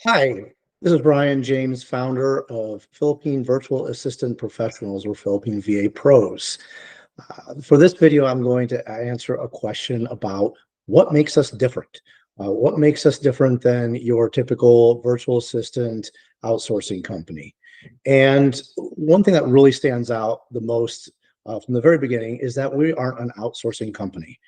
Hi, this is Brian James, founder of Philippine Virtual Assistant Professionals, or Philippine VA Pros. For this video, I'm going to answer a question about what makes us different. What makes us different than your typical virtual assistant outsourcing company? And one thing that really stands out the most from the very beginning is that we aren't an outsourcing company.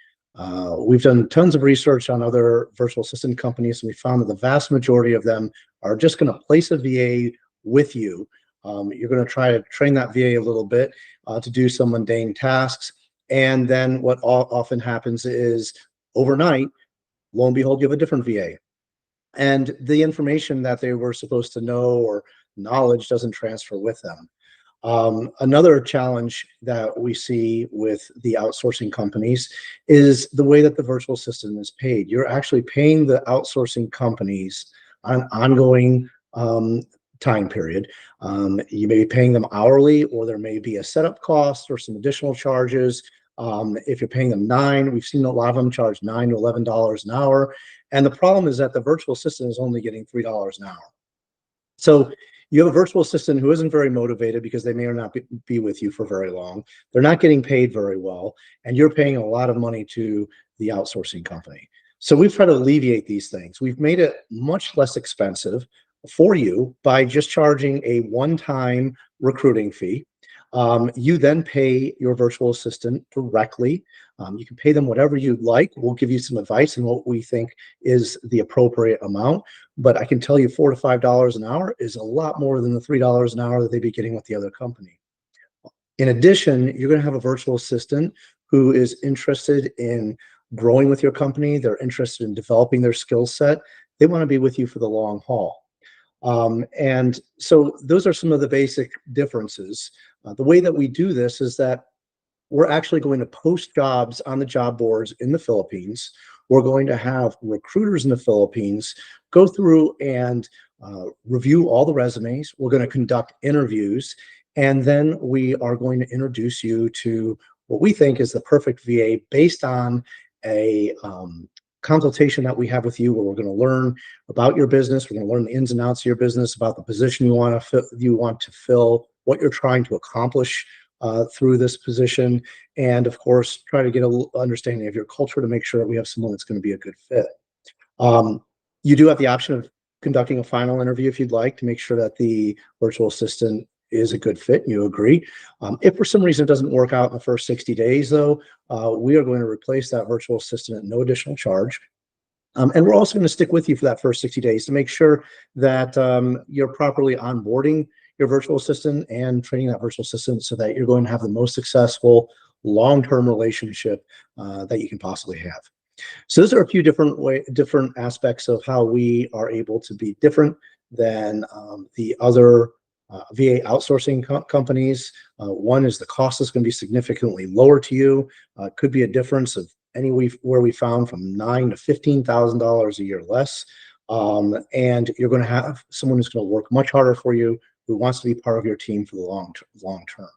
We've done tons of research on other virtual assistant companies, and we found that the vast majority of them are just going to place a VA with you. You're going to try to train that VA a little bit to do some mundane tasks. And then what often happens is overnight, lo and behold, you have a different VA. And the information that they were supposed to know or knowledge doesn't transfer with them. Another challenge that we see with the outsourcing companies is the way that the virtual assistant is paid. You're actually paying the outsourcing companies on an ongoing time period. You may be paying them hourly, or there may be a setup cost or some additional charges. If you're paying them we've seen a lot of them charge $9 to $11 an hour. And the problem is that the virtual assistant is only getting $3 an hour. So you have a virtual assistant who isn't very motivated because they may or not be with you for very long. They're not getting paid very well, and you're paying a lot of money to the outsourcing company. So we've tried to alleviate these things. We've made it much less expensive for you by just charging a one-time recruiting fee. You then pay your virtual assistant directly. You can pay them whatever you'd like. We'll give you some advice on what we think is the appropriate amount. But I can tell you $4 to $5 an hour is a lot more than the $3 an hour that they'd be getting with the other company. In addition, you're going to have a virtual assistant who is interested in growing with your company. They're interested in developing their skill set. They want to be with you for the long haul. And so those are some of the basic differences. The way that we do this is that we're actually going to post jobs on the job boards in the Philippines. We're going to have recruiters in the Philippines go through and review all the resumes. We're going to conduct interviews, and then we are going to introduce you to what we think is the perfect VA based on a consultation that we have with you, where we're going to learn about your business. We're going to learn the ins and outs of your business, about the position you want to fill, what you're trying to accomplish through this position, and of course, try to get a understanding of your culture to make sure that we have someone that's going to be a good fit. You do have the option of conducting a final interview if you'd like, to make sure that the virtual assistant is a good fit and you agree. If for some reason it doesn't work out in the first 60 days, though, we are going to replace that virtual assistant at no additional charge. And we're also going to stick with you for that first 60 days to make sure that you're properly onboarding your virtual assistant and training that virtual assistant so that you're going to have the most successful long-term relationship that you can possibly have. So those are a few different aspects of how we are able to be different than the other VA outsourcing companies. One is the cost is going to be significantly lower to you. It could be a difference of where we found from $9,000 to $15,000 a year less. And you're going to have someone who's going to work much harder for you, who wants to be part of your team for the long term.